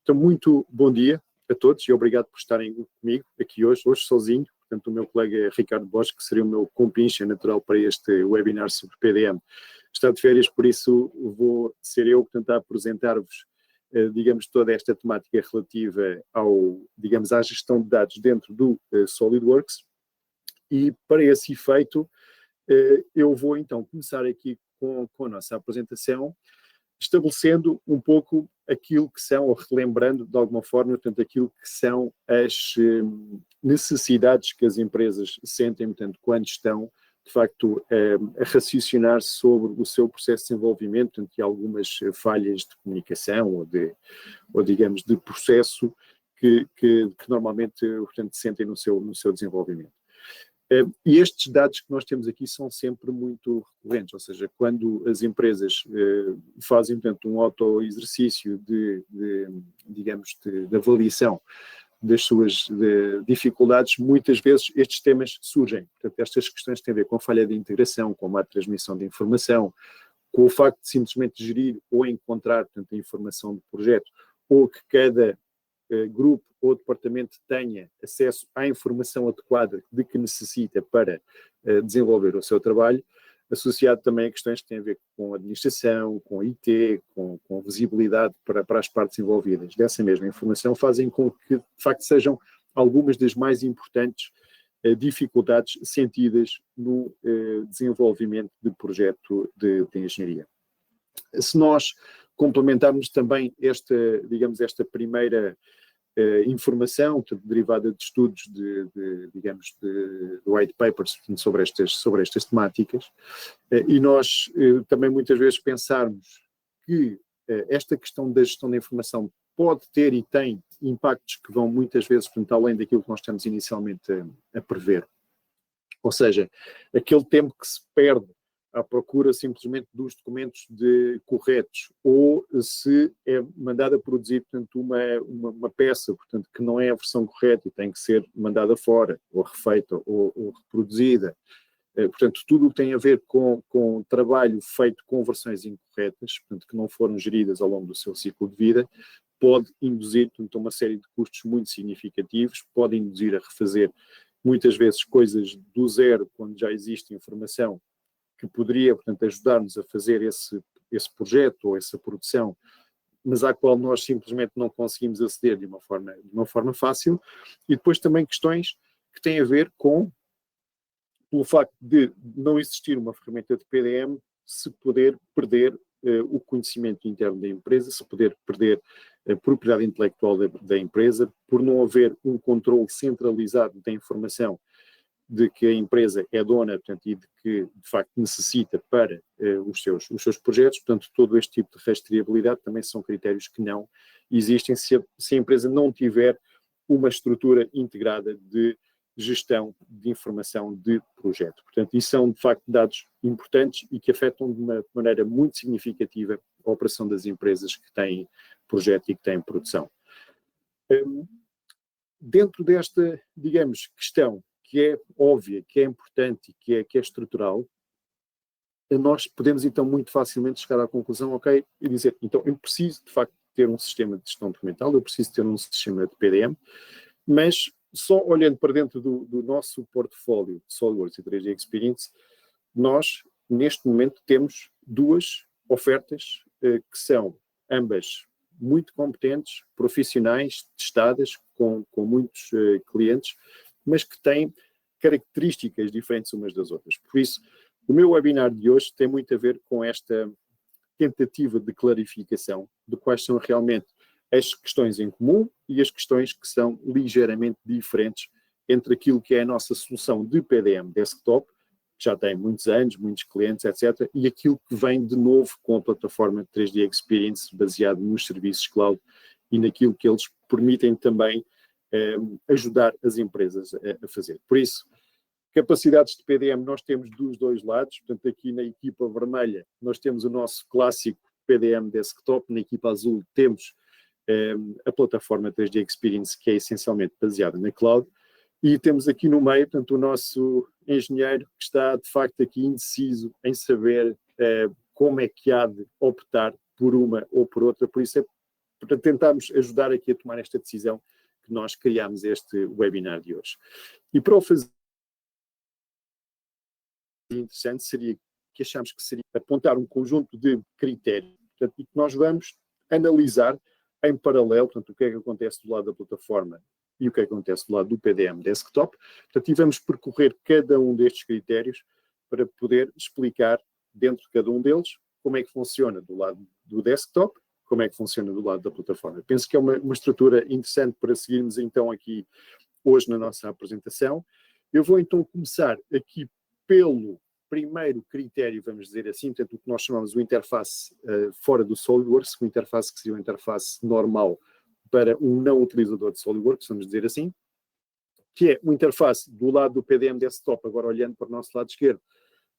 Então, muito bom dia a todos e obrigado por estarem comigo aqui hoje sozinho. Portanto, o meu colega Ricardo Bosch, que seria o meu compincha natural para este webinar sobre PDM, está de férias, por isso vou ser eu que tentar apresentar-vos, digamos, toda esta temática relativa à gestão de dados dentro do SolidWorks. E para esse efeito, eu vou então começar aqui com a nossa apresentação, estabelecendo um pouco aquilo que são, ou relembrando de alguma forma, portanto, aquilo que são as necessidades que as empresas sentem, portanto, quando estão, de facto, a raciocinar sobre o seu processo de desenvolvimento, portanto, e algumas falhas de comunicação ou digamos, de processo que normalmente, portanto, sentem no seu desenvolvimento. E estes dados que nós temos aqui são sempre muito recorrentes, ou seja, quando as empresas fazem, portanto, um auto-exercício de avaliação das suas dificuldades, muitas vezes estes temas surgem. Portanto, estas questões têm a ver com a falha de integração, com a má transmissão de informação, com o facto de simplesmente gerir ou encontrar, portanto, a informação do projeto, ou que cada grupo ou departamento tenha acesso à informação adequada de que necessita para desenvolver o seu trabalho, associado também a questões que têm a ver com a administração, com a IT, com visibilidade para as partes envolvidas dessa mesma informação, fazem com que, de facto, sejam algumas das mais importantes dificuldades sentidas no desenvolvimento de projeto de engenharia. Se nós complementarmos também esta primeira informação, portanto, derivada de estudos de white papers sobre estas temáticas, e nós também muitas vezes pensarmos que esta questão da gestão da informação pode ter e tem impactos que vão muitas vezes, portanto, além daquilo que nós estamos inicialmente a prever. Ou seja, aquele tempo que se perde à procura simplesmente dos documentos corretos, ou se é mandada produzir, portanto, uma peça, portanto, que não é a versão correta e tem que ser mandada fora, ou refeita, ou reproduzida. Portanto, tudo o que tem a ver com trabalho feito com versões incorretas, portanto, que não foram geridas ao longo do seu ciclo de vida, pode induzir, portanto, uma série de custos muito significativos, pode induzir a refazer muitas vezes coisas do zero, quando já existe informação que poderia, portanto, ajudar-nos a fazer esse projeto ou essa produção, mas à qual nós simplesmente não conseguimos aceder de uma forma fácil. E depois também questões que têm a ver com o facto de não existir uma ferramenta de PDM, se poder perder o conhecimento interno da empresa, se poder perder a propriedade intelectual da empresa, por não haver um controle centralizado da informação de que a empresa é dona, portanto, e de que, de facto, necessita para os seus projetos. Portanto, todo este tipo de rastreabilidade também são critérios que não existem se a empresa não tiver uma estrutura integrada de gestão de informação de projeto. Portanto, isso são, de facto, dados importantes e que afetam de uma maneira muito significativa a operação das empresas que têm projeto e que têm produção. Dentro desta, digamos, questão que é óbvia, que é importante e que é estrutural, nós podemos então muito facilmente chegar à conclusão, ok, e dizer, então eu preciso de facto ter um sistema de gestão documental, eu preciso ter um sistema de PDM, mas só olhando para dentro do nosso portfólio de SolidWorks e 3D Experience, nós neste momento temos duas ofertas que são ambas muito competentes, profissionais, testadas, com muitos clientes, mas que têm características diferentes umas das outras. Por isso, o meu webinar de hoje tem muito a ver com esta tentativa de clarificação de quais são realmente as questões em comum e as questões que são ligeiramente diferentes entre aquilo que é a nossa solução de PDM desktop, que já tem muitos anos, muitos clientes, etc., e aquilo que vem de novo com a plataforma 3D Experience, baseado nos serviços cloud e naquilo que eles permitem também ajudar as empresas a fazer. Por isso, capacidades de PDM nós temos dos dois lados, portanto aqui na equipa vermelha nós temos o nosso clássico PDM desktop, na equipa azul temos a plataforma 3D Experience, que é essencialmente baseada na cloud, e temos aqui no meio, portanto, o nosso engenheiro que está de facto aqui indeciso em saber como é que há de optar por uma ou por outra, por isso é para tentarmos ajudar aqui a tomar esta decisão que nós criámos este webinar de hoje. E para o fazer interessante seria que achamos que seria apontar um conjunto de critérios, portanto, e que nós vamos analisar em paralelo, portanto, o que é que acontece do lado da plataforma e o que é que acontece do lado do PDM Desktop. Portanto, e vamos percorrer cada um destes critérios para poder explicar dentro de cada um deles como é que funciona do lado do desktop, como é que funciona do lado da plataforma. Penso que é uma estrutura interessante para seguirmos então aqui hoje na nossa apresentação. Eu vou então começar aqui pelo primeiro critério, vamos dizer assim, portanto, o que nós chamamos de interface fora do SolidWorks, uma interface que seria uma interface normal para um não utilizador de SolidWorks, vamos dizer assim, que é uma interface do lado do PDM Desktop, agora olhando para o nosso lado esquerdo,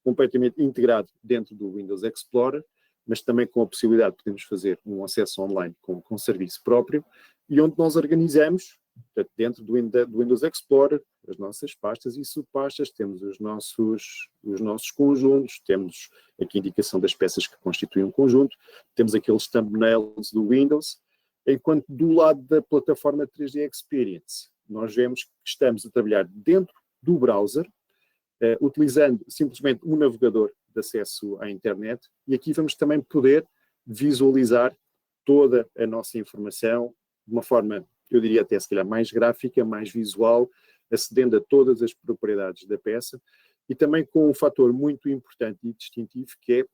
completamente integrado dentro do Windows Explorer, mas também com a possibilidade de podermos fazer um acesso online com serviço próprio, e onde nós organizamos, portanto, dentro do Windows Explorer, as nossas pastas e subpastas, temos os nossos conjuntos, temos aqui a indicação das peças que constituem um conjunto, temos aqueles thumbnails do Windows, enquanto do lado da plataforma 3D Experience, nós vemos que estamos a trabalhar dentro do browser, utilizando simplesmente um navegador de acesso à internet, e aqui vamos também poder visualizar toda a nossa informação de uma forma, eu diria até se calhar mais gráfica, mais visual, acedendo a todas as propriedades da peça, e também com um fator muito importante e distintivo, que é,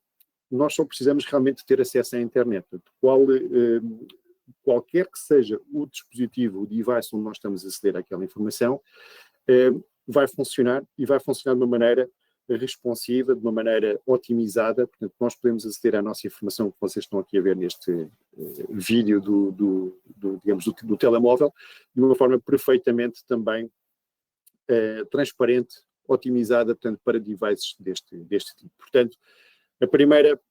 nós só precisamos realmente ter acesso à internet. Qualquer que seja o dispositivo, o device onde nós estamos a aceder àquela informação, vai funcionar, e vai funcionar de uma maneira responsiva, de uma maneira otimizada. Portanto, nós podemos aceder à nossa informação que vocês estão aqui a ver neste vídeo do telemóvel, de uma forma perfeitamente também transparente, otimizada, portanto, para devices deste tipo. Portanto, a primeira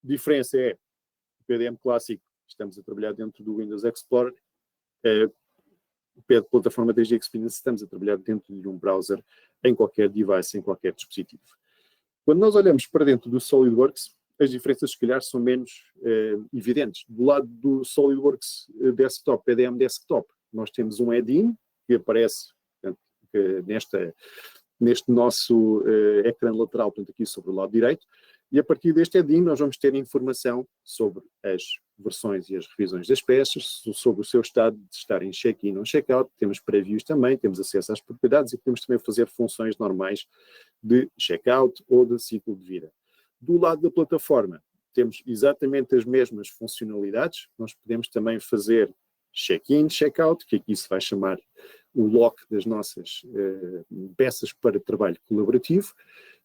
diferença é o PDM clássico, estamos a trabalhar dentro do Windows Explorer, a plataforma 3D Experience, estamos a trabalhar dentro de um browser, em qualquer device, em qualquer dispositivo. Quando nós olhamos para dentro do SolidWorks, as diferenças, se calhar, são menos evidentes. Do lado do SolidWorks Desktop, PDM Desktop, nós temos um add-in que aparece, portanto, neste nosso ecrã lateral, portanto, aqui sobre o lado direito, e a partir deste add-in nós vamos ter informação sobre as versões e as revisões das peças, sobre o seu estado de estar em check-in ou check-out, temos previews também, temos acesso às propriedades e podemos também fazer funções normais de check-out ou de ciclo de vida. Do lado da plataforma, temos exatamente as mesmas funcionalidades, nós podemos também fazer check-in, check-out, que aqui se vai chamar o lock das nossas peças para trabalho colaborativo.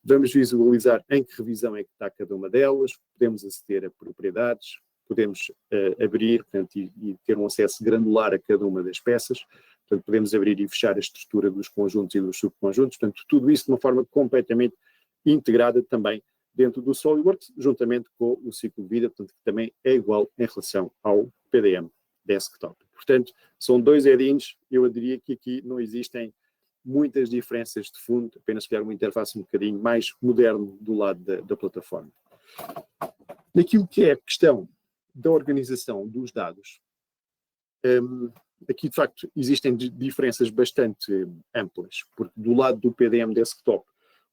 Vamos visualizar em que revisão é que está cada uma delas, podemos aceder a propriedades, podemos abrir, portanto, e ter um acesso granular a cada uma das peças, portanto, podemos abrir e fechar a estrutura dos conjuntos e dos subconjuntos, portanto, tudo isso de uma forma completamente integrada também dentro do SolidWorks, juntamente com o ciclo de vida, portanto, que também é igual em relação ao PDM Desktop. Portanto, são dois add-ins, eu diria que aqui não existem muitas diferenças de fundo, apenas criar uma interface um bocadinho mais moderna do lado da plataforma. Naquilo que é a questão da organização dos dados, aqui de facto existem diferenças bastante amplas, porque do lado do PDM Desktop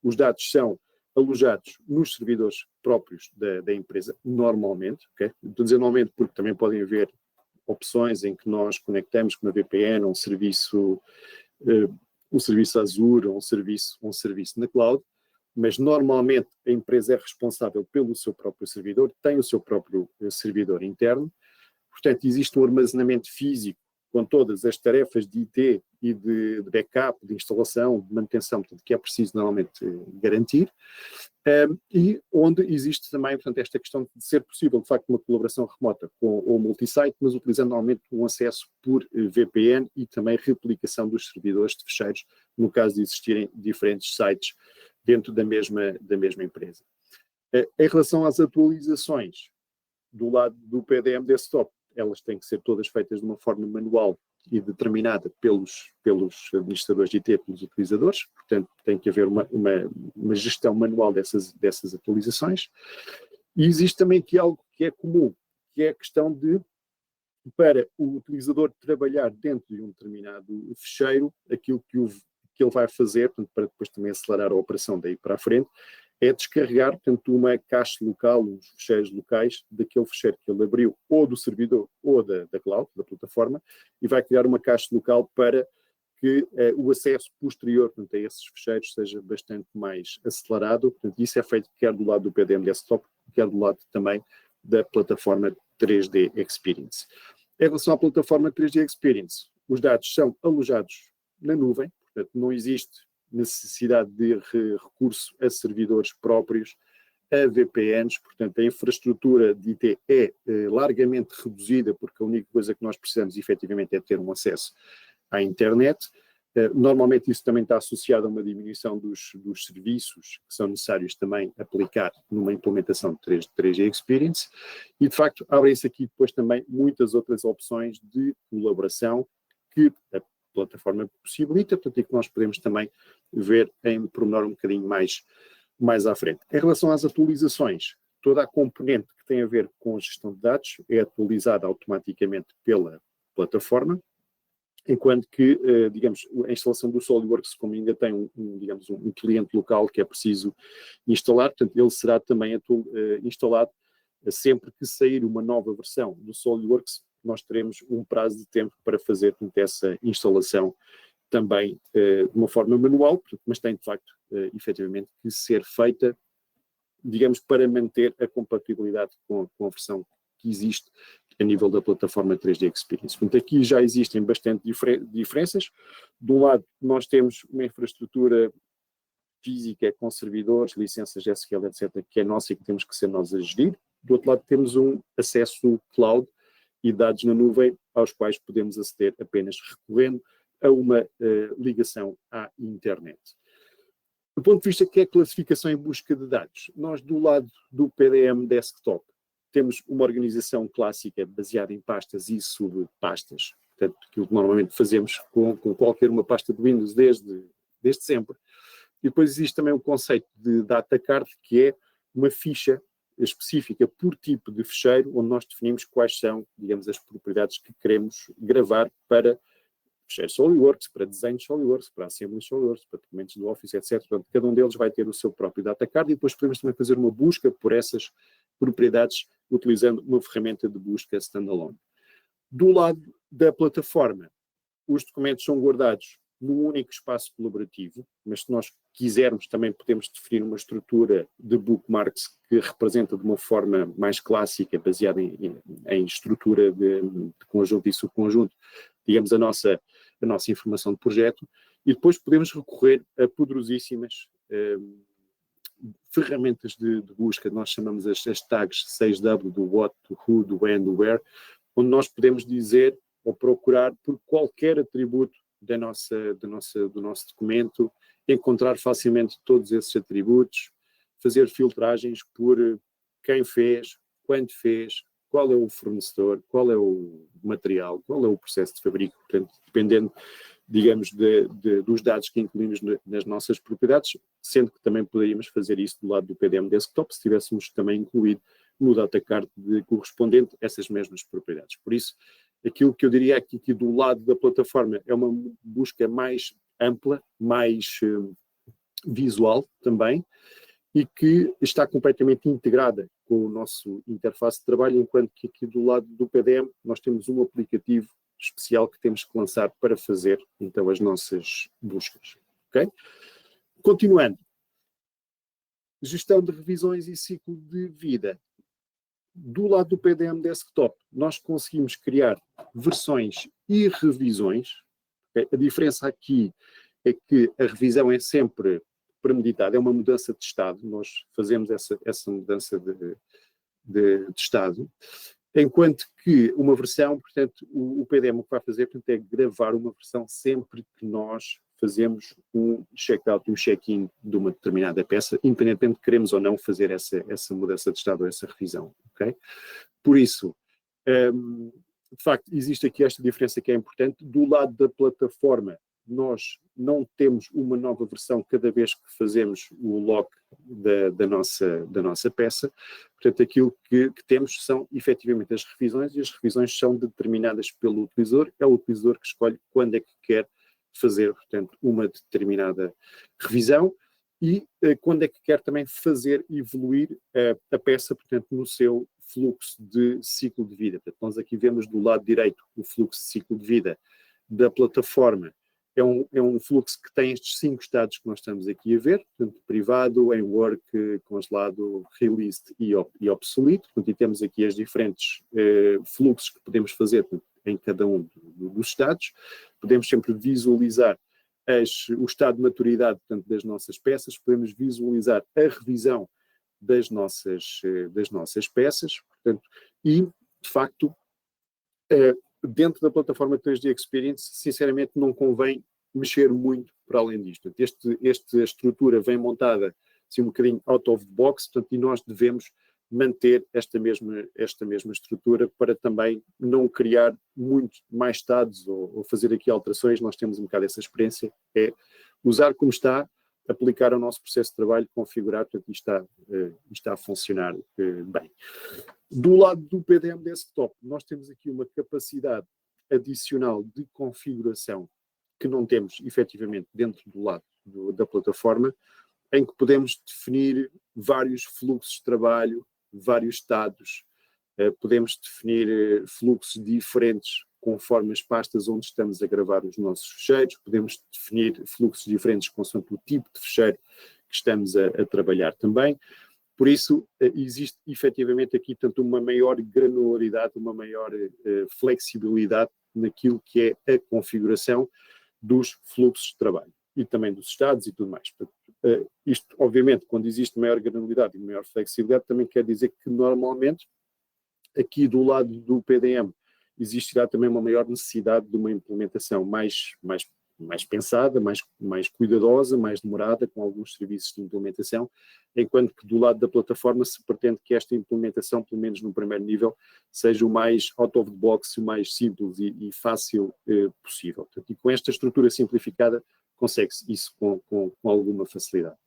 os dados são alojados nos servidores próprios da empresa, normalmente, ok? Estou a dizer normalmente porque também podem haver opções em que nós conectamos com uma VPN, um serviço Azure, ou um serviço na cloud, mas normalmente a empresa é responsável pelo seu próprio servidor, tem o seu próprio servidor interno, portanto existe um armazenamento físico com todas as tarefas de IT e de backup, de instalação, de manutenção, portanto, que é preciso normalmente garantir, e onde existe também, portanto, esta questão de ser possível, de facto, uma colaboração remota com o multisite, mas utilizando normalmente um acesso por VPN e também replicação dos servidores de fecheiros, no caso de existirem diferentes sites dentro da mesma empresa. Em relação às atualizações do lado do PDM Desktop, elas têm que ser todas feitas de uma forma manual e determinada pelos administradores de IT, pelos utilizadores, portanto tem que haver uma gestão manual dessas atualizações. E existe também aqui algo que é comum, que é a questão de para o utilizador trabalhar dentro de um determinado fecheiro, aquilo que ele vai fazer, portanto, para depois também acelerar a operação daí para a frente, é descarregar, portanto, uma cache local, uns fecheiros locais daquele fecheiro que ele abriu, ou do servidor, ou da cloud, da plataforma, e vai criar uma cache local para que o acesso posterior, portanto, a esses fecheiros seja bastante mais acelerado. Portanto, isso é feito quer do lado do PDM Desktop, quer do lado também da plataforma 3D Experience. Em relação à plataforma 3D Experience, os dados são alojados na nuvem, portanto, não existe necessidade de recurso a servidores próprios, a VPNs, portanto, a infraestrutura de IT é largamente reduzida, porque a única coisa que nós precisamos, efetivamente, é ter um acesso à internet. Normalmente isso também está associado a uma diminuição dos serviços que são necessários também aplicar numa implementação de 3G Experience, e de facto abrem-se aqui depois também muitas outras opções de colaboração que a plataforma possibilita, portanto, e que nós podemos também ver em pormenor um bocadinho mais à frente. Em relação às atualizações, toda a componente que tem a ver com a gestão de dados é atualizada automaticamente pela plataforma, enquanto que, digamos, a instalação do SolidWorks, como ainda tem um cliente local que é preciso instalar, portanto, ele será também instalado sempre que sair uma nova versão do SolidWorks. Nós teremos um prazo de tempo para fazer, portanto, essa instalação também de uma forma manual, mas tem, de facto, efetivamente, que ser feita, digamos, para manter a compatibilidade com a versão que existe a nível da plataforma 3D Experience. Portanto, aqui já existem bastante diferenças. De um lado, nós temos uma infraestrutura física com servidores, licenças SQL, etc., que é nossa e que temos que ser nós a gerir. Do outro lado, temos um acesso cloud e dados na nuvem aos quais podemos aceder apenas recorrendo a uma ligação à internet. Do ponto de vista que é classificação em busca de dados, nós do lado do PDM Desktop temos uma organização clássica baseada em pastas e subpastas, portanto, aquilo que normalmente fazemos com qualquer uma pasta de Windows desde sempre. E depois existe também o conceito de data card, que é uma ficha específica por tipo de fecheiro, onde nós definimos quais são, digamos, as propriedades que queremos gravar para fecheiro SolidWorks, para desenho de SolidWorks, para assembly de SolidWorks, para documentos do Office, etc. Portanto, cada um deles vai ter o seu próprio data card e depois podemos também fazer uma busca por essas propriedades utilizando uma ferramenta de busca standalone. Do lado da plataforma, os documentos são guardados num único espaço colaborativo, mas se nós quisermos também podemos definir uma estrutura de bookmarks que representa de uma forma mais clássica, baseada em estrutura de conjunto e subconjunto, digamos, a nossa informação de projeto, e depois podemos recorrer a poderosíssimas ferramentas de busca. Nós chamamos as tags 6W, do what, do who, do when, do where, onde nós podemos dizer ou procurar por qualquer atributo do nosso documento, encontrar facilmente todos esses atributos, fazer filtragens por quem fez, quando fez, qual é o fornecedor, qual é o material, qual é o processo de fabrico, portanto, dependendo, digamos, dos dados que incluímos nas nossas propriedades, sendo que também poderíamos fazer isso do lado do PDM Desktop, se tivéssemos também incluído no datacard correspondente essas mesmas propriedades. Por isso, aquilo que eu diria aqui que do lado da plataforma é uma busca mais ampla, mais visual também, e que está completamente integrada com o nosso interface de trabalho, enquanto que aqui do lado do PDM nós temos um aplicativo especial que temos que lançar para fazer, então, as nossas buscas. Okay? Continuando. Gestão de revisões e ciclo de vida. Do lado do PDM Desktop, nós conseguimos criar versões e revisões. Okay? A diferença aqui é que a revisão é sempre premeditada, é uma mudança de estado, nós fazemos essa mudança de estado, enquanto que uma versão, portanto, o PDM o que vai fazer, portanto, é gravar uma versão sempre que nós fazemos um check-out e um check-in de uma determinada peça, independentemente de queremos ou não fazer essa mudança de estado ou essa revisão, ok? Por isso, de facto, existe aqui esta diferença que é importante. Do lado da plataforma, nós não temos uma nova versão cada vez que fazemos o lock da nossa peça. Portanto, aquilo que temos são efetivamente as revisões, e as revisões são determinadas pelo utilizador. É o utilizador que escolhe quando é que quer fazer, portanto, uma determinada revisão e quando é que quer também fazer evoluir a peça, portanto, no seu fluxo de ciclo de vida. Portanto, nós aqui vemos do lado direito o fluxo de ciclo de vida da plataforma. É um fluxo que tem estes 5 estados que nós estamos aqui a ver, portanto, privado, em work, congelado, released e obsoleto. Portanto, e temos aqui os diferentes fluxos que podemos fazer em cada um dos estados. Podemos sempre visualizar o estado de maturidade, portanto, das nossas peças, podemos visualizar a revisão das nossas peças, portanto, e, de facto, dentro da plataforma 3D Experience, sinceramente, não convém mexer muito para além disto. Esta estrutura vem montada assim, um bocadinho out of the box, portanto, e nós devemos manter esta mesma estrutura para também não criar muito mais estados ou fazer aqui alterações. Nós temos um bocado essa experiência, é usar como está, aplicar ao nosso processo de trabalho, configurar, portanto, isto está a funcionar bem. Do lado do PDM Desktop, nós temos aqui uma capacidade adicional de configuração que não temos, efetivamente, dentro do lado da plataforma, em que podemos definir vários fluxos de trabalho, vários estados, podemos definir fluxos diferentes conforme as pastas onde estamos a gravar os nossos fecheiros, podemos definir fluxos diferentes consoante o tipo de fecheiro que estamos a trabalhar também. Por isso, existe efetivamente aqui tanto uma maior granularidade, uma maior flexibilidade naquilo que é a configuração dos fluxos de trabalho e também dos estados e tudo mais. Isto, obviamente, quando existe maior granularidade e maior flexibilidade, também quer dizer que normalmente aqui do lado do PDM existirá também uma maior necessidade de uma implementação mais pensada, mais cuidadosa, mais demorada, com alguns serviços de implementação, enquanto que do lado da plataforma se pretende que esta implementação, pelo menos no primeiro nível, seja o mais out of the box, o mais simples e fácil possível. Portanto, e com esta estrutura simplificada, consegue-se isso com alguma facilidade.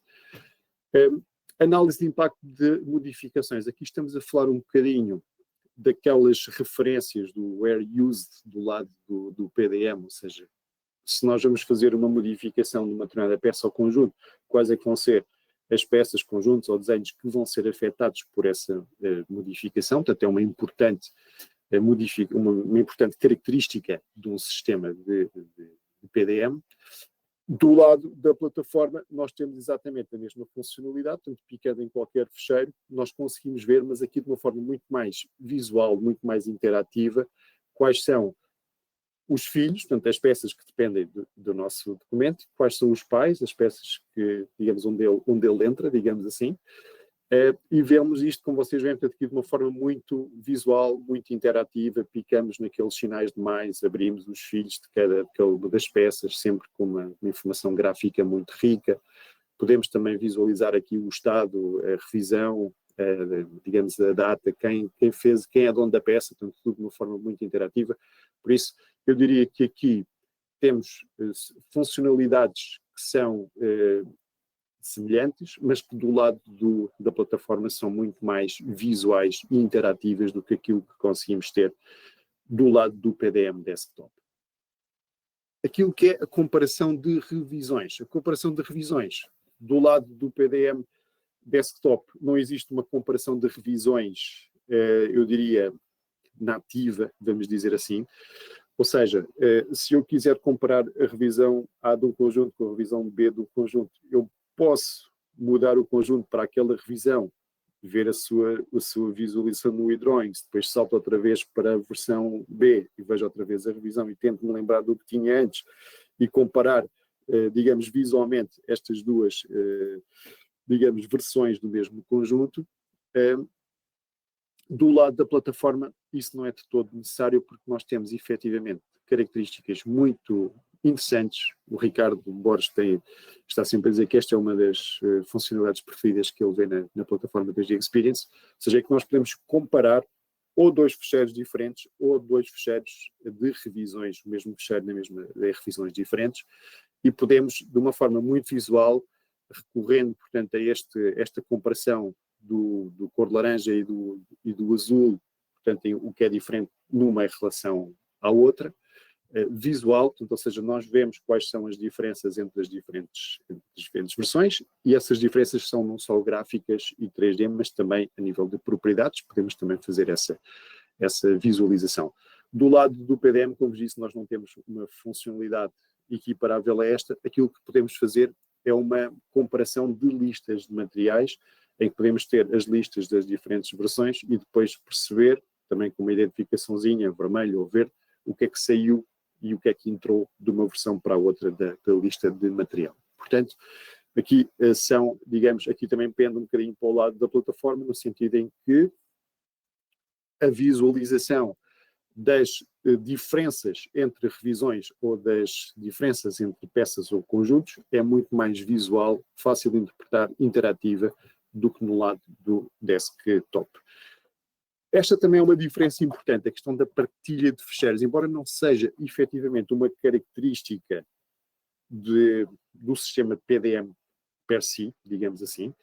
Análise de impacto de modificações. Aqui estamos a falar um bocadinho daquelas referências do where used do lado do PDM, ou seja, se nós vamos fazer uma modificação de uma determinada peça ou conjunto, quais é que vão ser as peças, conjuntos ou desenhos que vão ser afetados por essa modificação. Portanto, é uma importante característica de um sistema de PDM. Do lado da plataforma, nós temos exatamente a mesma funcionalidade, portanto, picando em qualquer fecheiro, nós conseguimos ver, mas aqui de uma forma muito mais visual, muito mais interativa, quais são os filhos, portanto, as peças que dependem do nosso documento, quais são os pais, as peças que, digamos, onde ele entra, digamos assim, e vemos isto, como vocês veem, portanto, aqui de uma forma muito visual, muito interativa, picamos naqueles sinais de mais, abrimos os filhos de cada uma das peças, sempre com uma informação gráfica muito rica. Podemos também visualizar aqui o estado, a revisão, digamos, a data, quem fez, quem é dono da peça, portanto, tudo de uma forma muito interativa. Por isso, eu diria que aqui temos funcionalidades que são semelhantes, mas que do lado da plataforma são muito mais visuais e interativas do que aquilo que conseguimos ter do lado do PDM Desktop. Aquilo que é a comparação de revisões. A comparação de revisões do lado do PDM Desktop não existe uma comparação de revisões, eu diria, nativa, vamos dizer assim. Ou seja, se eu quiser comparar a revisão A de um conjunto com a revisão B de um conjunto, eu posso mudar o conjunto para aquela revisão, ver a sua visualização no eDrawings, depois salto outra vez para a versão B e vejo outra vez a revisão e tento me lembrar do que tinha antes e comparar, digamos, visualmente estas duas, digamos, versões do mesmo conjunto. Do lado da plataforma, isso não é de todo necessário, porque nós temos efetivamente características muito interessantes. O Ricardo Borges está sempre a dizer que esta é uma das funcionalidades preferidas que ele vê na plataforma 3D Experience, ou seja, é que nós podemos comparar ou 2 fecheiros diferentes, ou 2 fecheiros de revisões, o mesmo fecheiro de revisões diferentes, e podemos, de uma forma muito visual, recorrendo, portanto, a esta comparação do cor de laranja e do azul, portanto, o que é diferente numa em relação à outra, visual, portanto, ou seja, nós vemos quais são as diferenças entre as diferentes versões, e essas diferenças são não só gráficas e 3D, mas também a nível de propriedades, podemos também fazer essa visualização. Do lado do PDM, como vos disse, nós não temos uma funcionalidade equiparável a esta. Aquilo que podemos fazer é uma comparação de listas de materiais, em que podemos ter as listas das diferentes versões e depois perceber, também com uma identificaçãozinha, vermelho ou verde, o que é que saiu e o que é que entrou de uma versão para a outra da lista de material. Portanto, aqui são, digamos, aqui também pende um bocadinho para o lado da plataforma, no sentido em que a visualização das diferenças entre revisões ou das diferenças entre peças ou conjuntos é muito mais visual, fácil de interpretar, interativa, do que no lado do desktop. Esta também é uma diferença importante, a questão da partilha de ficheiros, embora não seja efetivamente uma característica do sistema PDM per si, digamos assim,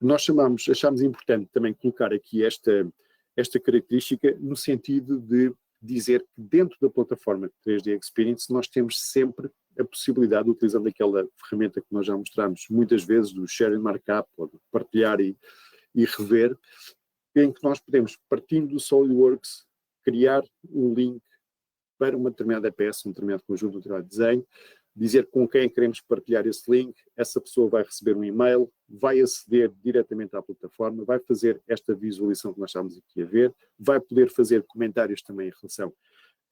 nós achámos importante também colocar aqui esta característica no sentido de dizer que dentro da plataforma 3D Experience nós temos sempre a possibilidade, utilizando aquela ferramenta que nós já mostramos muitas vezes, do Share and Markup, ou de partilhar e rever, em que nós podemos, partindo do SolidWorks, criar um link para uma determinada peça, um determinado conjunto, um determinado desenho, dizer com quem queremos partilhar esse link, essa pessoa vai receber um e-mail, vai aceder diretamente à plataforma, vai fazer esta visualização que nós estamos aqui a ver, vai poder fazer comentários também em relação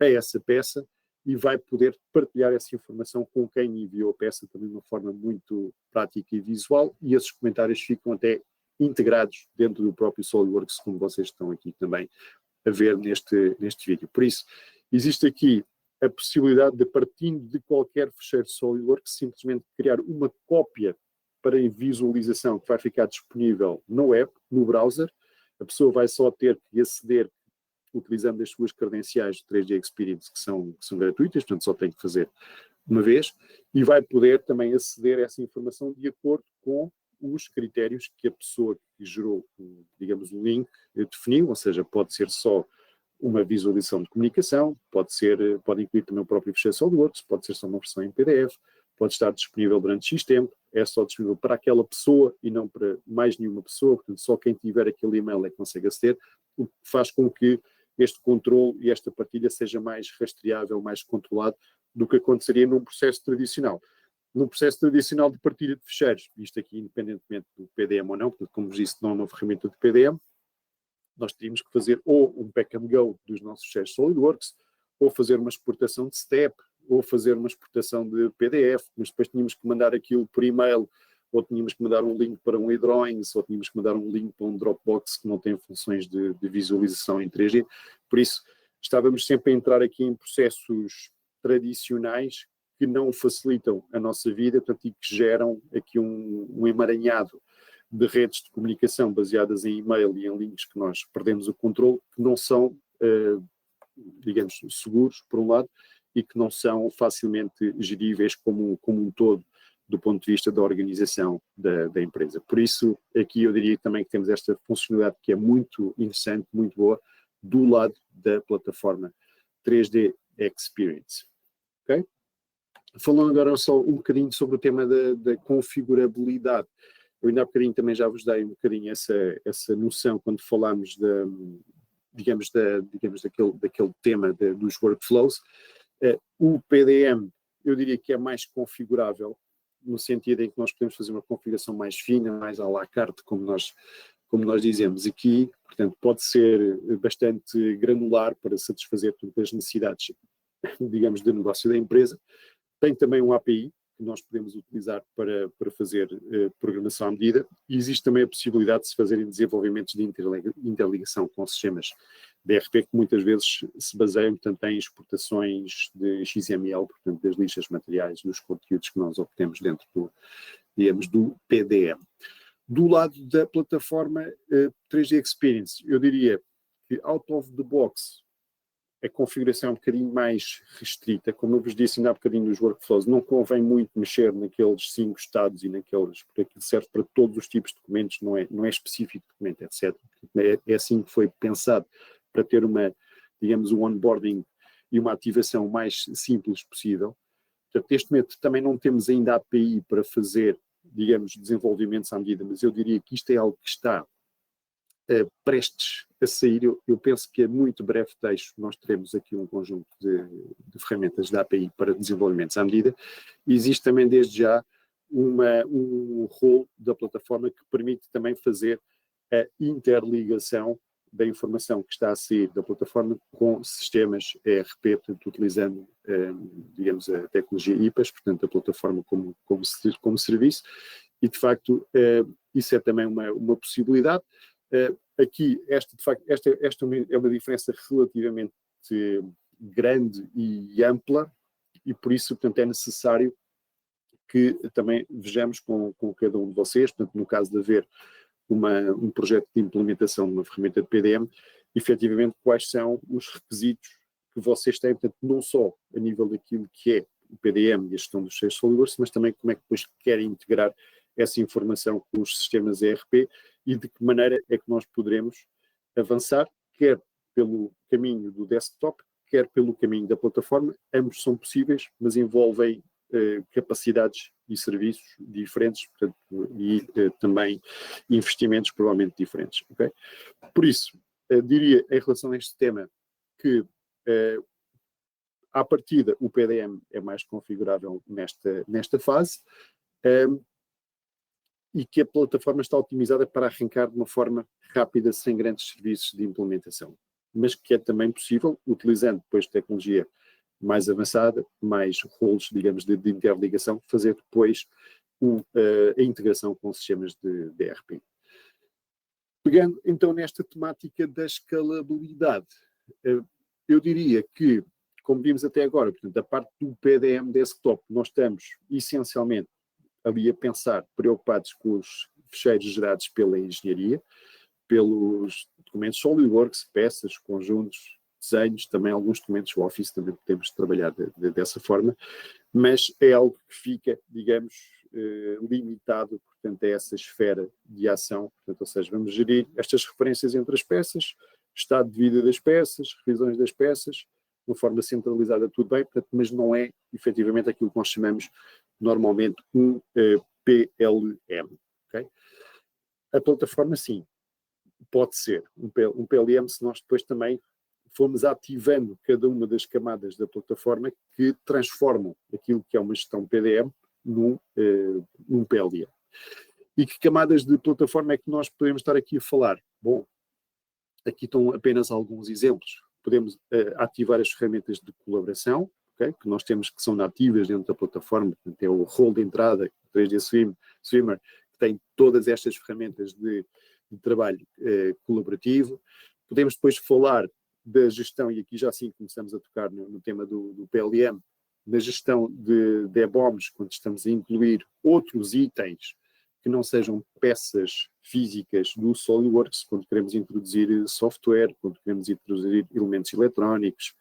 a essa peça e vai poder partilhar essa informação com quem enviou a peça também de uma forma muito prática e visual, e esses comentários ficam até integrados dentro do próprio SolidWorks, como vocês estão aqui também a ver neste vídeo. Por isso, existe aqui a possibilidade de, partindo de qualquer fecheiro SolidWorks, simplesmente criar uma cópia para visualização que vai ficar disponível no web, no browser. A pessoa vai só ter que aceder utilizando as suas credenciais de 3D Experience, que são gratuitas, portanto só tem que fazer uma vez, e vai poder também aceder a essa informação de acordo com os critérios que a pessoa que gerou, digamos, o link definiu, ou seja, pode ser só uma visualização de comunicação, pode incluir também o próprio fecheiro SolidWorks, pode ser só uma versão em PDF, pode estar disponível durante X tempo, é só disponível para aquela pessoa e não para mais nenhuma pessoa, portanto só quem tiver aquele e-mail é que consegue aceder, o que faz com que este controle e esta partilha seja mais rastreável, mais controlado do que aconteceria num processo tradicional. Num processo tradicional de partilha de ficheiros, isto aqui independentemente do PDM ou não, porque como vos disse não é uma ferramenta de PDM, nós teríamos que fazer ou um pack and go dos nossos ficheiros SolidWorks, ou fazer uma exportação de STEP, ou fazer uma exportação de PDF, mas depois tínhamos que mandar aquilo por e-mail, ou tínhamos que mandar um link para um eDrawings, ou tínhamos que mandar um link para um Dropbox que não tem funções de visualização em 3D. Por isso, estávamos sempre a entrar aqui em processos tradicionais que não facilitam a nossa vida, portanto, e que geram aqui um emaranhado de redes de comunicação baseadas em e-mail e em links que nós perdemos o controle, que não são, digamos, seguros, por um lado, e que não são facilmente geríveis como um todo, do ponto de vista da organização da empresa. Por isso, aqui eu diria também que temos esta funcionalidade que é muito interessante, muito boa, do lado da plataforma 3D Experience. Ok? Falando agora só um bocadinho sobre o tema da configurabilidade. Eu ainda há bocadinho também já vos dei um bocadinho essa noção quando falámos daquele tema dos workflows. O PDM, eu diria que é mais configurável, no sentido em que nós podemos fazer uma configuração mais fina, mais à la carte, como nós dizemos aqui, portanto pode ser bastante granular para satisfazer todas as necessidades, digamos, de negócio da empresa. Tem também um API que nós podemos utilizar para fazer programação à medida, e existe também a possibilidade de se fazerem desenvolvimentos de interligação com sistemas DRP, que muitas vezes se baseiam, portanto, em exportações de XML, portanto, das listas materiais, dos conteúdos que nós obtemos dentro do PDM. Do lado da plataforma 3D Experience, eu diria que out of the box a configuração é um bocadinho mais restrita, como eu vos disse ainda há bocadinho dos workflows, não convém muito mexer naqueles 5 estados e naqueles, porque aquilo serve para todos os tipos de documentos, não é específico de documento, etc. É assim que foi pensado, para ter digamos, um onboarding e uma ativação mais simples possível. Portanto, neste momento também não temos ainda a API para fazer, digamos, desenvolvimentos à medida, mas eu diria que isto é algo que está prestes a sair. Eu penso que a muito breve texto nós teremos aqui um conjunto de ferramentas da API para desenvolvimentos à medida. E existe também desde já um role da plataforma que permite também fazer a interligação da informação que está a sair da plataforma com sistemas ERP, portanto, utilizando, digamos, a tecnologia IPAS, portanto, a plataforma como serviço, e, de facto, isso é também uma possibilidade. Aqui, de facto, esta é uma diferença relativamente grande e ampla, e por isso, portanto, é necessário que também vejamos com cada um de vocês, portanto, no caso de haver um projeto de implementação de uma ferramenta de PDM, efetivamente quais são os requisitos que vocês têm, portanto, não só a nível daquilo que é o PDM e a gestão dos seus SolidWorks, mas também como é que depois querem integrar essa informação com os sistemas ERP e de que maneira é que nós poderemos avançar, quer pelo caminho do desktop, quer pelo caminho da plataforma. Ambos são possíveis, mas envolvem capacidades e serviços diferentes, portanto, e também investimentos provavelmente diferentes. Okay? Por isso, diria em relação a este tema que à partida o PDM é mais configurável nesta fase e que a plataforma está otimizada para arrancar de uma forma rápida, sem grandes serviços de implementação, mas que é também possível, utilizando depois tecnologia mais avançada, mais roles, digamos, de interligação, fazer depois a integração com sistemas de ERP. Pegando então nesta temática da escalabilidade, eu diria que, como vimos até agora, portanto, a parte do PDM desktop, nós estamos essencialmente ali a pensar, preocupados com os fecheiros gerados pela engenharia, pelos documentos SolidWorks, peças, conjuntos, desenhos, também alguns documentos Office, também podemos trabalhar dessa forma, mas é algo que fica, digamos, limitado, portanto, a essa esfera de ação, portanto, ou seja, vamos gerir estas referências entre as peças, estado de vida das peças, revisões das peças, de uma forma centralizada, tudo bem, portanto, mas não é efetivamente aquilo que nós chamamos normalmente um PLM. Okay? A plataforma, sim, pode ser um PLM se nós depois também fomos ativando cada uma das camadas da plataforma que transformam aquilo que é uma gestão PDM num PLM. E que camadas de plataforma é que nós podemos estar aqui a falar? Bom, aqui estão apenas alguns exemplos. Podemos ativar as ferramentas de colaboração, okay, que nós temos que são nativas dentro da plataforma, portanto, é o rol de entrada, 3D Swimmer, que tem todas estas ferramentas de trabalho colaborativo. Podemos depois falar da gestão, e aqui já sim começamos a tocar no tema do PLM, da gestão de EBOMs, quando estamos a incluir outros itens que não sejam peças físicas do SolidWorks, quando queremos introduzir software, quando queremos introduzir elementos eletrónicos,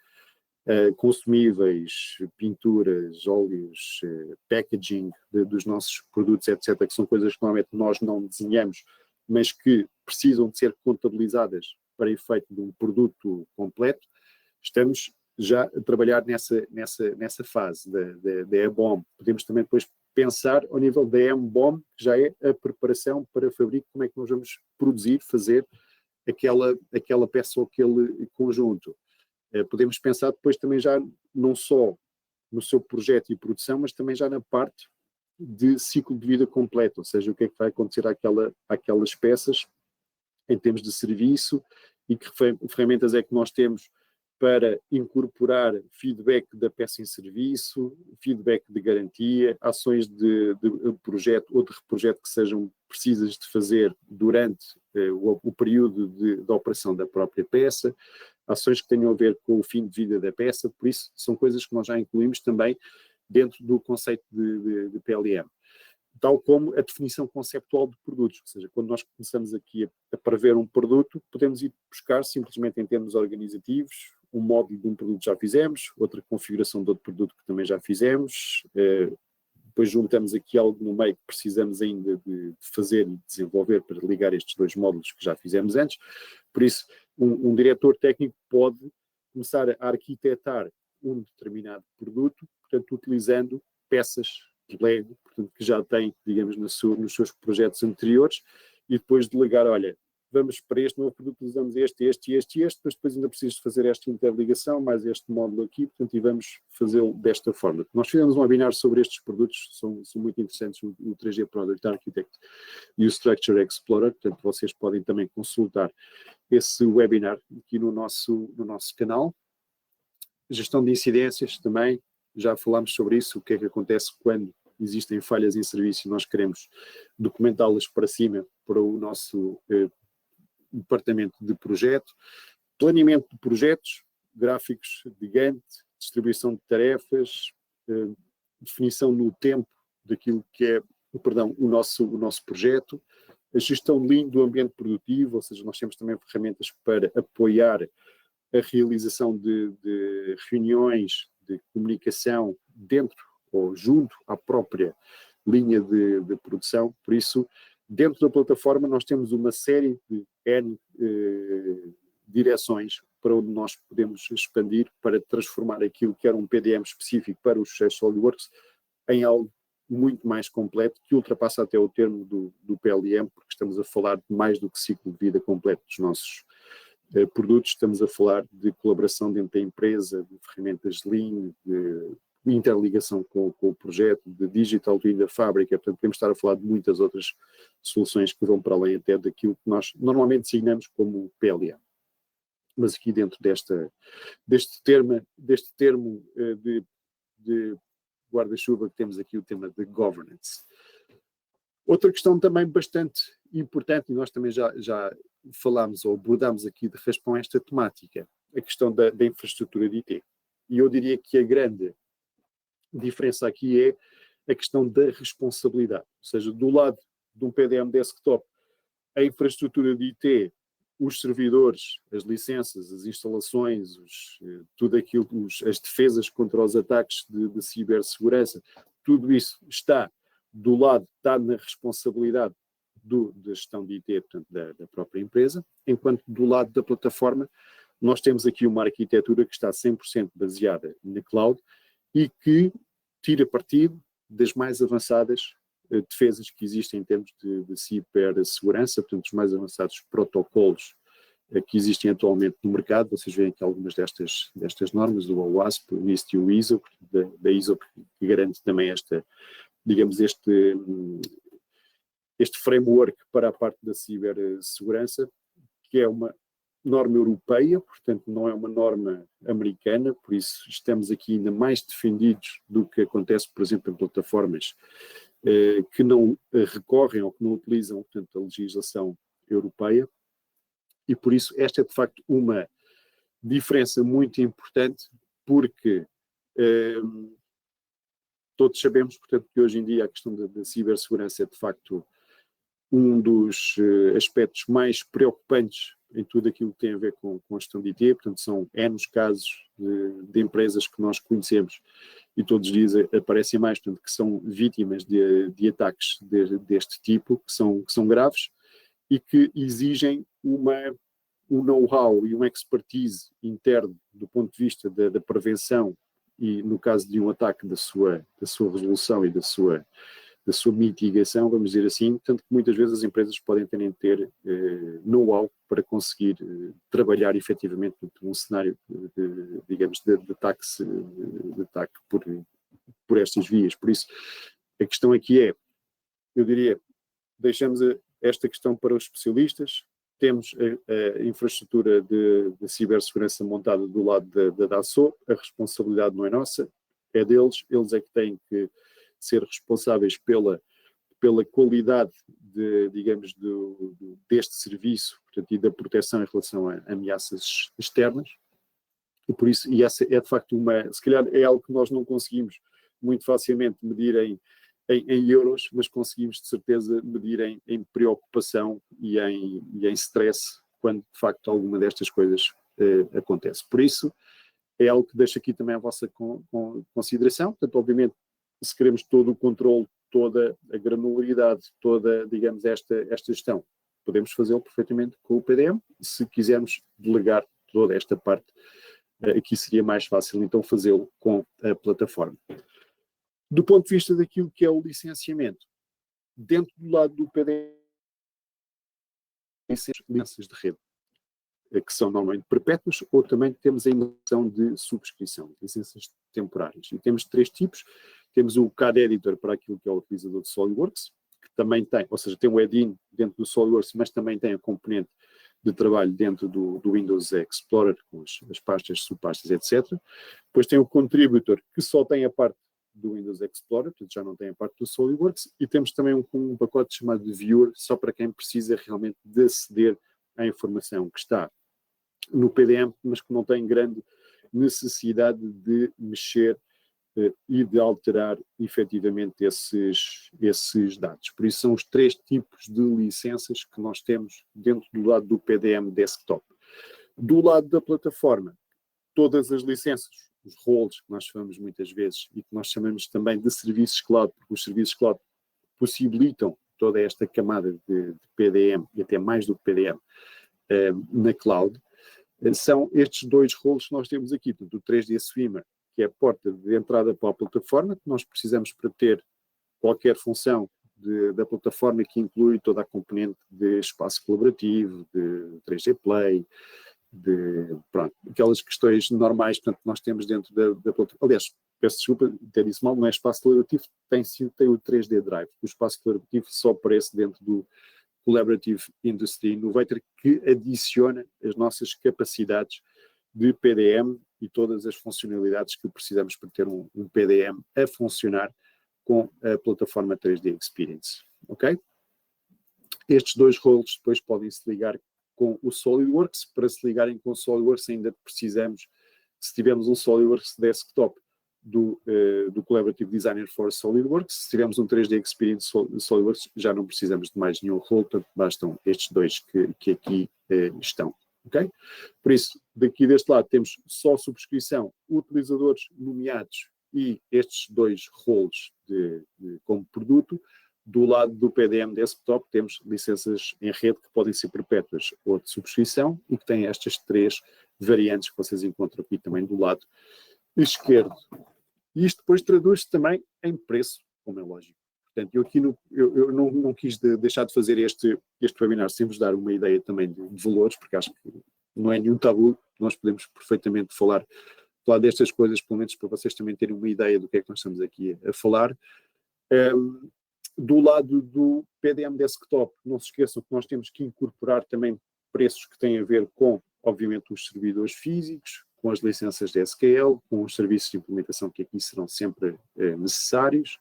consumíveis, pinturas, óleos, packaging dos nossos produtos, etc., que são coisas que normalmente nós não desenhamos, mas que precisam de ser contabilizadas para efeito de um produto completo. Estamos já a trabalhar nessa fase da EBOM. Podemos também depois pensar ao nível da EMBOM, que já é a preparação para fabrico, como é que nós vamos produzir, fazer aquela peça ou aquele conjunto. Podemos pensar depois também já não só no seu projeto e produção, mas também já na parte de ciclo de vida completo, ou seja, o que é que vai acontecer àquelas peças em termos de serviço e que ferramentas é que nós temos para incorporar feedback da peça em serviço, feedback de garantia, ações de projeto ou de reprojeto que sejam precisas de fazer durante o período de operação da própria peça, ações que tenham a ver com o fim de vida da peça. Por isso, são coisas que nós já incluímos também dentro do conceito de PLM. tal como a definição conceptual de produtos, ou seja, quando nós começamos aqui a prever um produto, podemos ir buscar simplesmente em termos organizativos, um módulo de um produto que já fizemos, outra configuração de outro produto que também já fizemos, depois juntamos aqui algo no meio que precisamos ainda de fazer e desenvolver para ligar estes dois módulos que já fizemos antes. Por isso, um diretor técnico pode começar a arquitetar um determinado produto, portanto, utilizando peças de Lego, portanto, que já tem, digamos, nos seus projetos anteriores, e depois delegar, olha, vamos para este novo produto, usamos este, depois ainda preciso fazer esta interligação, mais este módulo aqui, portanto, e vamos fazê-lo desta forma. Nós fizemos um webinar sobre estes produtos, são muito interessantes, o 3D Product Architect e o Structure Explorer, portanto, vocês podem também consultar esse webinar aqui no nosso canal. Gestão de incidências também, já falámos sobre isso, o que é que acontece quando existem falhas em serviço e nós queremos documentá-las para cima, para o nosso departamento de projeto. Planeamento de projetos, gráficos de Gantt, distribuição de tarefas, definição no tempo daquilo que é, o nosso projeto, a gestão Lean do ambiente produtivo, ou seja, nós temos também ferramentas para apoiar a realização de reuniões de comunicação dentro ou junto à própria linha de produção. Por isso, dentro da plataforma nós temos uma série de direções para onde nós podemos expandir para transformar aquilo que era um PDM específico para os SolidWorks em algo muito mais completo, que ultrapassa até o termo do PLM, porque estamos a falar de mais do que ciclo de vida completo dos nossos produtos, estamos a falar de colaboração dentro da empresa, de ferramentas Lean, de interligação com o projeto, de digital twin da fábrica, portanto podemos estar a falar de muitas outras soluções que vão para além até daquilo que nós normalmente designamos como PLM. Mas aqui dentro deste termo de guarda-chuva que temos aqui o tema de governance. Outra questão também bastante importante, e nós também já falámos ou abordámos aqui de raspão esta temática, a questão da infraestrutura de IT. E eu diria que a grande diferença aqui é a questão da responsabilidade, ou seja, do lado de um PDM desktop, a infraestrutura de IT, os servidores, as licenças, as instalações, tudo aquilo, as defesas contra os ataques de cibersegurança, tudo isso está na responsabilidade da gestão de IT, portanto, da própria empresa, enquanto do lado da plataforma nós temos aqui uma arquitetura que está 100% baseada na cloud e que tira partido das mais avançadas defesas que existem em termos de cibersegurança, portanto, os mais avançados protocolos que existem atualmente no mercado. Vocês veem aqui algumas destas normas, do OWASP, o NIST e o ISO, da ISO, que garante também este framework para a parte da cibersegurança, que é uma norma europeia, portanto não é uma norma americana, por isso estamos aqui ainda mais defendidos do que acontece, por exemplo, em plataformas que não recorrem ou que não utilizam, portanto, a legislação europeia, e por isso esta é de facto uma diferença muito importante, porque todos sabemos, portanto, que hoje em dia a questão da cibersegurança é de facto um dos aspectos mais preocupantes em tudo aquilo que tem a ver com a gestão de IT, portanto são N os casos de empresas que nós conhecemos e todos os dias aparecem mais, portanto, que são vítimas de ataques deste tipo, que são graves e que exigem um know-how e uma expertise interno do ponto de vista da prevenção e, no caso de um ataque, da sua resolução e da sua mitigação, vamos dizer assim, tanto que muitas vezes as empresas podem ter know-how para conseguir trabalhar efetivamente num cenário, de ataque por estas vias. Por isso, a questão aqui é, eu diria, deixamos esta questão para os especialistas, temos a infraestrutura de cibersegurança montada do lado da DASO, a responsabilidade não é nossa, é deles, eles é que têm que ser responsáveis pela qualidade deste serviço, portanto, e da proteção em relação a ameaças externas, e por isso, essa é de facto se calhar é algo que nós não conseguimos muito facilmente medir em euros, mas conseguimos de certeza medir em preocupação e em stress quando de facto alguma destas coisas acontece. Por isso, é algo que deixo aqui também à vossa consideração. Portanto, obviamente, se queremos todo o controle, toda a granularidade, toda, digamos, esta gestão, podemos fazê-lo perfeitamente com o PDM. Se quisermos delegar toda esta parte, aqui seria mais fácil então fazê-lo com a plataforma. Do ponto de vista daquilo que é o licenciamento, dentro do lado do PDM, licenças de rede, que são normalmente perpétuas, ou também temos a inovação de subscrição, licenças temporárias. E temos 3 tipos. Temos o CAD Editor para aquilo que é o utilizador de SolidWorks, que também tem, ou seja, tem o add-in dentro do SolidWorks, mas também tem a componente de trabalho dentro do Windows Explorer, com as pastas, subpastas, etc. Depois tem o Contributor, que só tem a parte do Windows Explorer, portanto já não tem a parte do SolidWorks, e temos também um pacote chamado de Viewer, só para quem precisa realmente de aceder à informação que está no PDM, mas que não tem grande necessidade de mexer e de alterar efetivamente esses dados. Por isso são os 3 tipos de licenças que nós temos dentro do lado do PDM Desktop. Do lado da plataforma, todas as licenças, os roles que nós chamamos muitas vezes e que nós chamamos também de serviços cloud, porque os serviços cloud possibilitam toda esta camada de PDM e até mais do que PDM na cloud, são estes 2 roles que nós temos aqui, portanto, o 3D Swimmer, que é a porta de entrada para a plataforma, que nós precisamos para ter qualquer função da plataforma, que inclui toda a componente de espaço colaborativo, de 3D Play, pronto, aquelas questões normais, portanto, que nós temos dentro da plataforma. Aliás, peço desculpa, ter disse mal, não é espaço colaborativo, tem o 3D Drive. O espaço colaborativo só aparece dentro do Collaborative Industry Innovator, que adiciona as nossas capacidades de PDM e todas as funcionalidades que precisamos para ter um PDM a funcionar com a plataforma 3D Experience. Ok? Estes 2 roles depois podem se ligar com o SolidWorks. Para se ligarem com o SolidWorks ainda precisamos, se tivermos um SolidWorks Desktop do Collaborative Designer for SolidWorks, se tivermos um 3D Experience SolidWorks, já não precisamos de mais nenhum role, portanto bastam estes 2 que aqui estão. Okay? Por isso, daqui deste lado temos só subscrição, utilizadores nomeados e estes 2 roles como produto. Do lado do PDM Desktop temos licenças em rede que podem ser perpétuas ou de subscrição e que têm estas 3 variantes que vocês encontram aqui também do lado esquerdo. E isto depois traduz-se também em preço, como é lógico. Portanto, eu não quis deixar de fazer este webinar sem vos dar uma ideia também de valores, porque acho que não é nenhum tabu, nós podemos perfeitamente falar destas coisas, pelo menos para vocês também terem uma ideia do que é que nós estamos aqui a falar. Do lado do PDM Desktop, não se esqueçam que nós temos que incorporar também preços que têm a ver com, obviamente, os servidores físicos, com as licenças de SQL, com os serviços de implementação que aqui serão sempre necessários.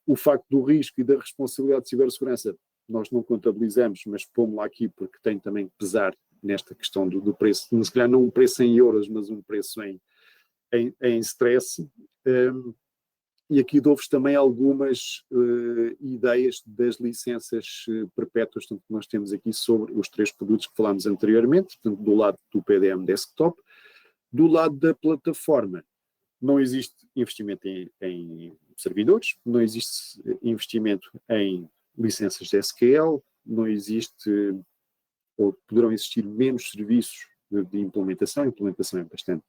O facto do risco e da responsabilidade de cibersegurança nós não contabilizamos, mas pomos lá aqui porque tem também que pesar nesta questão do preço, se calhar não um preço em euros, mas um preço em stress. E aqui dou-vos também algumas ideias das licenças perpétuas que nós temos aqui sobre os 3 produtos que falámos anteriormente, portanto, do lado do PDM Desktop. Do lado da plataforma, não existe investimento em servidores, não existe investimento em licenças de SQL, não existe, ou poderão existir menos serviços de implementação. A implementação é bastante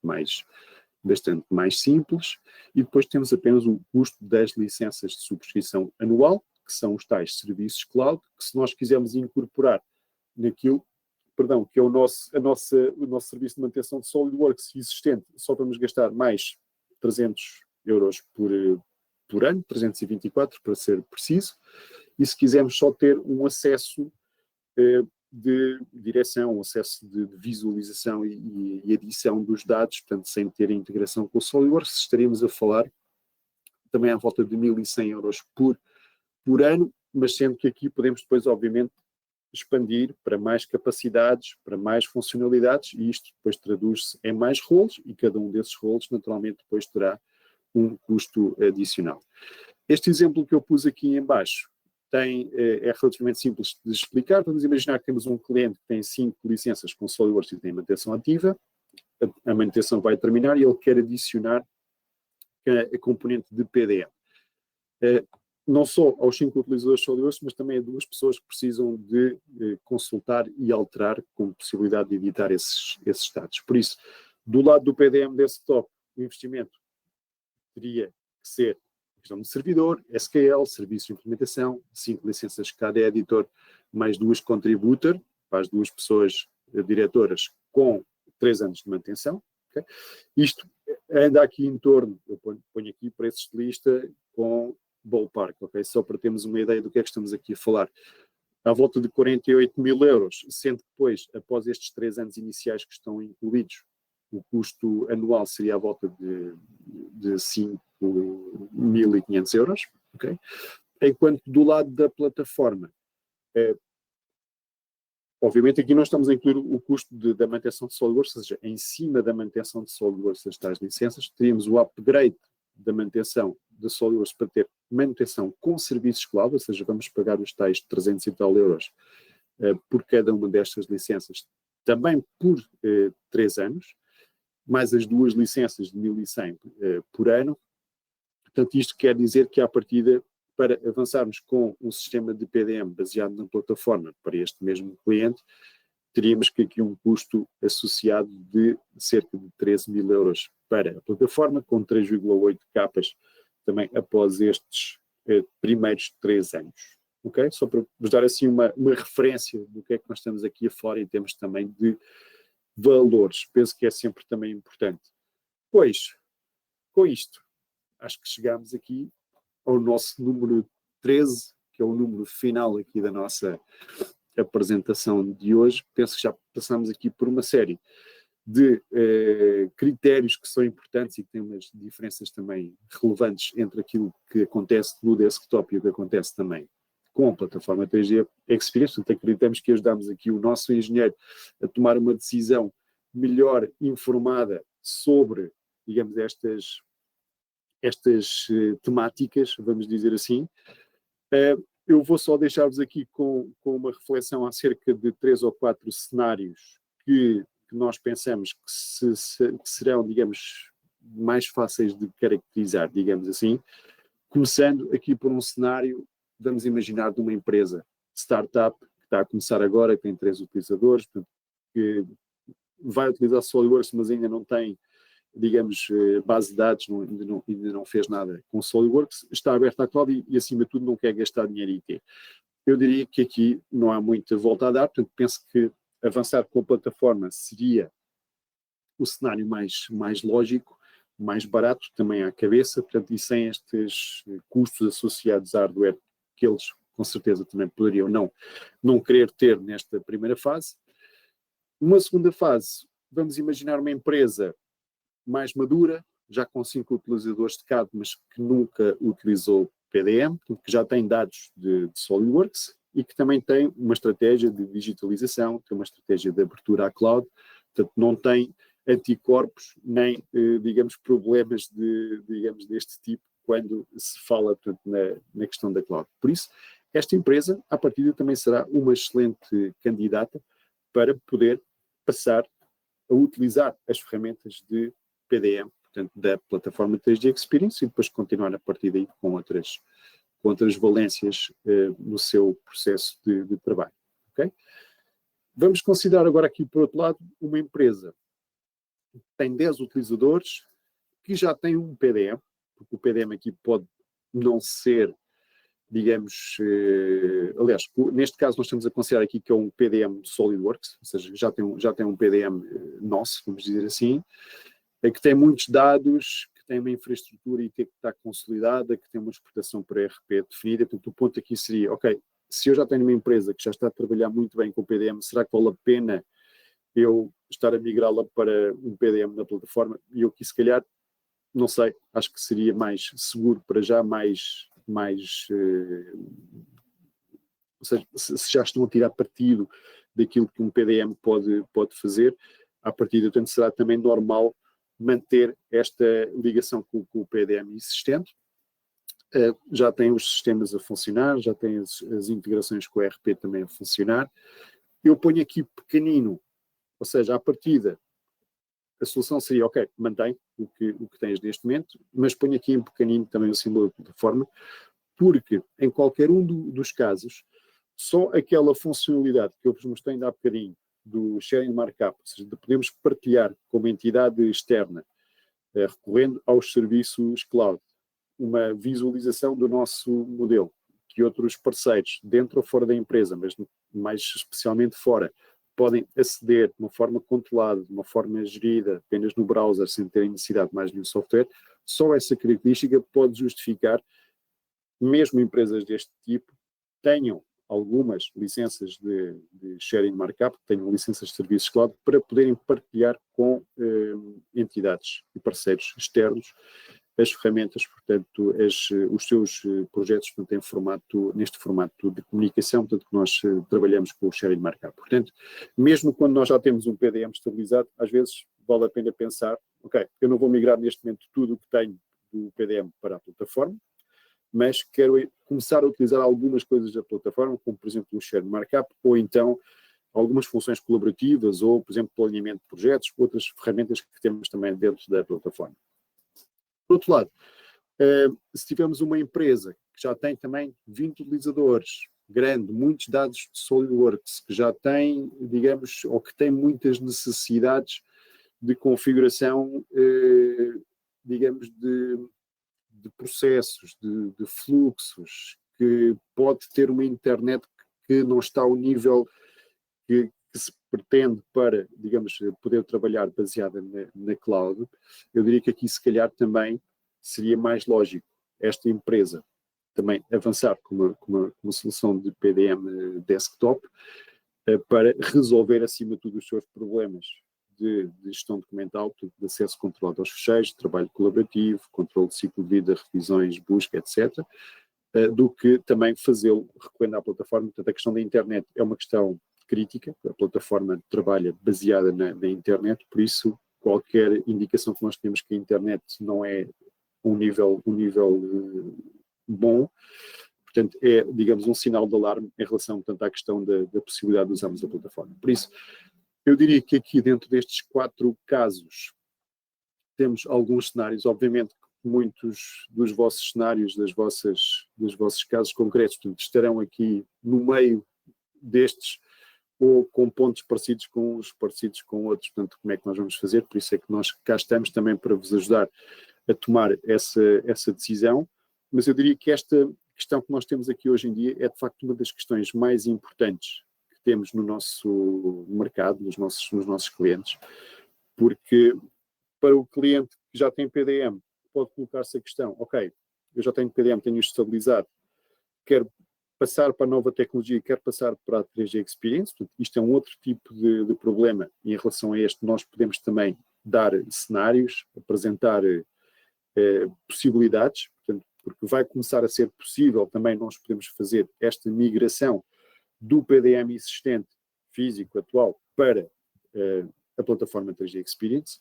mais simples, e depois temos apenas o custo das licenças de subscrição anual, que são os tais serviços cloud, que se nós quisermos incorporar naquilo, que é o nosso serviço de manutenção de SolidWorks existente, só vamos gastar mais 300 euros por ano, 324 para ser preciso, e se quisermos só ter um acesso de direção, um acesso de visualização e edição dos dados, portanto, sem ter a integração com o SolidWorks, estaríamos a falar também à volta de 1.100 euros por ano, mas sendo que aqui podemos depois, obviamente, expandir para mais capacidades, para mais funcionalidades, e isto depois traduz-se em mais roles, e cada um desses roles, naturalmente, depois terá um custo adicional. Este exemplo que eu pus aqui em baixo é relativamente simples de explicar. Vamos imaginar que temos um cliente que tem 5 licenças com SolidWorks e tem manutenção ativa. A manutenção vai terminar e ele quer adicionar a componente de PDM. Não só aos 5 utilizadores de SolidWorks, mas também a 2 pessoas que precisam de consultar e alterar com possibilidade de editar esses dados. Por isso, do lado do PDM Desktop, o investimento teria que ser questão de servidor, SQL, serviço de implementação, 5 licenças de cada editor, mais 2 contributor, para as 2 pessoas diretoras, com 3 anos de manutenção. Okay? Isto anda aqui em torno, eu ponho aqui preços de lista com ballpark, ok? Só para termos uma ideia do que é que estamos aqui a falar. À volta de 48 mil euros, sendo que depois, após estes 3 anos iniciais que estão incluídos, o custo anual seria à volta de 5.500 euros, ok? Enquanto do lado da plataforma, obviamente aqui nós estamos a incluir o custo da manutenção de SolidWorks, ou seja, em cima da manutenção de SolidWorks das tais licenças, teríamos o upgrade da manutenção de SolidWorks para ter manutenção com serviços cloud, ou seja, vamos pagar os tais 300 e tal euros por cada uma destas licenças, também por 3 anos, mais as 2 licenças de 1.100 por ano. Portanto, isto quer dizer que, à partida, para avançarmos com um sistema de PDM baseado na plataforma para este mesmo cliente, teríamos que aqui um custo associado de cerca de 13 mil euros para a plataforma, com 3,8 capas também após estes primeiros 3 anos. Okay? Só para vos dar assim uma referência do que é que nós estamos aqui a falar em termos também de valores. Penso que é sempre também importante. Pois, com isto, acho que chegamos aqui ao nosso número 13, que é o número final aqui da nossa apresentação de hoje. Penso que já passamos aqui por uma série de critérios que são importantes e que têm umas diferenças também relevantes entre aquilo que acontece no desktop e o que acontece também com a plataforma 3D Experience. Portanto, acreditamos que ajudamos aqui o nosso engenheiro a tomar uma decisão melhor informada sobre, digamos, estas temáticas, vamos dizer assim. Eu vou só deixar-vos aqui com uma reflexão acerca de 3 ou 4 cenários que nós pensamos que serão, digamos, mais fáceis de caracterizar, digamos assim. Começando aqui por um cenário, vamos imaginar, de uma empresa startup que está a começar agora, que tem 3 utilizadores, portanto, que vai utilizar SolidWorks, mas ainda não tem, digamos, base de dados, ainda não fez nada com SolidWorks, está aberto à cloud e, acima de tudo, não quer gastar dinheiro em IT. Eu diria que aqui não há muita volta a dar, portanto, penso que avançar com a plataforma seria o cenário mais lógico, mais barato também à cabeça, portanto, e sem estes custos associados a hardware que eles, com certeza, também poderiam não querer ter nesta primeira fase. Uma segunda fase, vamos imaginar uma empresa mais madura, já com 5 utilizadores de CAD, mas que nunca utilizou PDM, que já tem dados de SolidWorks e que também tem uma estratégia de digitalização, tem uma estratégia de abertura à cloud, portanto não tem anticorpos nem, digamos, problemas deste tipo quando se fala, portanto, na questão da cloud. Por isso, esta empresa, à partida, também será uma excelente candidata para poder passar a utilizar as ferramentas de PDM, portanto, da plataforma 3D Experience, e depois continuar a partir daí com outras valências no seu processo de trabalho. Okay? Vamos considerar agora aqui, por outro lado, uma empresa que tem 10 utilizadores, que já tem um PDM, porque o PDM aqui pode não ser, digamos, aliás, neste caso nós estamos a considerar aqui que é um PDM SolidWorks, ou seja, já tem um PDM nosso, vamos dizer assim, que tem muitos dados, que tem uma infraestrutura IT que está consolidada, que tem uma exportação para RP definida. Portanto, o ponto aqui seria, ok, se eu já tenho uma empresa que já está a trabalhar muito bem com o PDM, será que vale a pena eu estar a migrá-la para um PDM na plataforma? E eu aqui, se calhar, não sei, acho que seria mais seguro para já, ou seja, se já estão a tirar partido daquilo que um PDM pode fazer, à partida, portanto, será também normal manter esta ligação com o PDM existente. já tem os sistemas a funcionar, já tem as integrações com o ERP também a funcionar. Eu ponho aqui pequenino, ou seja, à partida, a solução seria, ok, mantém o que tens neste momento, mas ponho aqui em pequenino também o símbolo da plataforma, porque em qualquer um dos casos, só aquela funcionalidade que eu vos mostrei ainda há bocadinho, do sharing markup, ou seja, de podermos partilhar com uma entidade externa, recorrendo aos serviços cloud, uma visualização do nosso modelo, que outros parceiros, dentro ou fora da empresa, mas mais especialmente fora, podem aceder de uma forma controlada, de uma forma gerida, apenas no browser, sem terem necessidade de mais nenhum software. Só essa característica pode justificar, mesmo empresas deste tipo, tenham algumas licenças de sharing markup, tenham licenças de serviços cloud, para poderem partilhar com entidades e parceiros externos as ferramentas, portanto, os seus projetos, portanto, neste formato de comunicação, portanto, que nós trabalhamos com o sharing markup. Portanto, mesmo quando nós já temos um PDM estabilizado, às vezes vale a pena pensar, ok, eu não vou migrar neste momento tudo o que tenho do PDM para a plataforma, mas quero começar a utilizar algumas coisas da plataforma, como, por exemplo, o sharing markup, ou então algumas funções colaborativas, ou, por exemplo, planeamento de projetos, outras ferramentas que temos também dentro da plataforma. Por outro lado, se tivermos uma empresa que já tem também 20 utilizadores, grande, muitos dados de SolidWorks, que já tem, digamos, ou que tem muitas necessidades de configuração, digamos, de processos, de fluxos, que pode ter uma internet que não está ao nível que se pretende para, digamos, poder trabalhar baseada na cloud, eu diria que aqui se calhar também seria mais lógico esta empresa também avançar com uma solução de PDM desktop para resolver acima de tudo os seus problemas de gestão documental, de acesso controlado aos fecheiros, trabalho colaborativo, controle de ciclo de vida, revisões, busca, etc., do que também fazê-lo recorrendo à plataforma. Portanto, a questão da internet é uma questão crítica, a plataforma trabalha baseada na internet, por isso qualquer indicação que nós temos que a internet não é um nível bom, portanto é, digamos, um sinal de alarme em relação, portanto, à questão da possibilidade de usarmos a plataforma. Por isso, eu diria que aqui dentro destes 4 casos temos alguns cenários, obviamente muitos dos vossos cenários, dos vossos casos concretos, portanto, estarão aqui no meio destes, ou com pontos parecidos com uns, parecidos com outros, portanto, como é que nós vamos fazer? Por isso é que nós cá estamos também para vos ajudar a tomar essa decisão, mas eu diria que esta questão que nós temos aqui hoje em dia é de facto uma das questões mais importantes que temos no nosso mercado, nos nossos clientes, porque para o cliente que já tem PDM, pode colocar-se a questão, ok, eu já tenho PDM, tenho isto estabilizado, quero passar para a nova tecnologia, quero passar para a 3G Experience, portanto, isto é um outro tipo de problema, e em relação a este nós podemos também dar cenários, apresentar possibilidades, portanto, porque vai começar a ser possível também nós podemos fazer esta migração do PDM existente físico atual para a plataforma 3G Experience,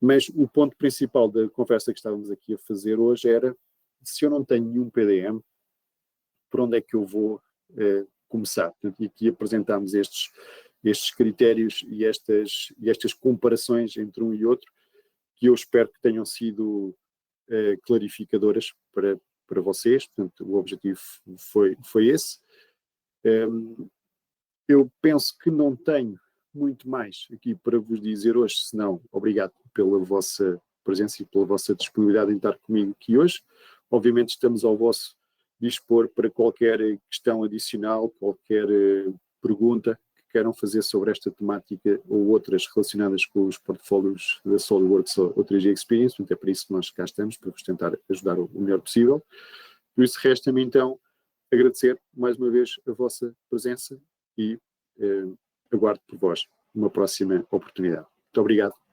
mas o ponto principal da conversa que estávamos aqui a fazer hoje era, se eu não tenho nenhum PDM, por onde é que eu vou começar? Portanto, e aqui apresentámos estes critérios e estas comparações entre um e outro, que eu espero que tenham sido clarificadoras para vocês. Portanto, o objetivo foi esse. Eu penso que não tenho muito mais aqui para vos dizer hoje, senão obrigado pela vossa presença e pela vossa disponibilidade em estar comigo aqui hoje. Obviamente estamos ao vosso dispor para qualquer questão adicional, qualquer pergunta que queiram fazer sobre esta temática ou outras relacionadas com os portfólios da SolidWorks ou 3G Experience. Portanto, é para isso que nós cá estamos, para vos tentar ajudar o melhor possível. Por isso, resta-me então agradecer mais uma vez a vossa presença e aguardo por vós uma próxima oportunidade. Muito obrigado.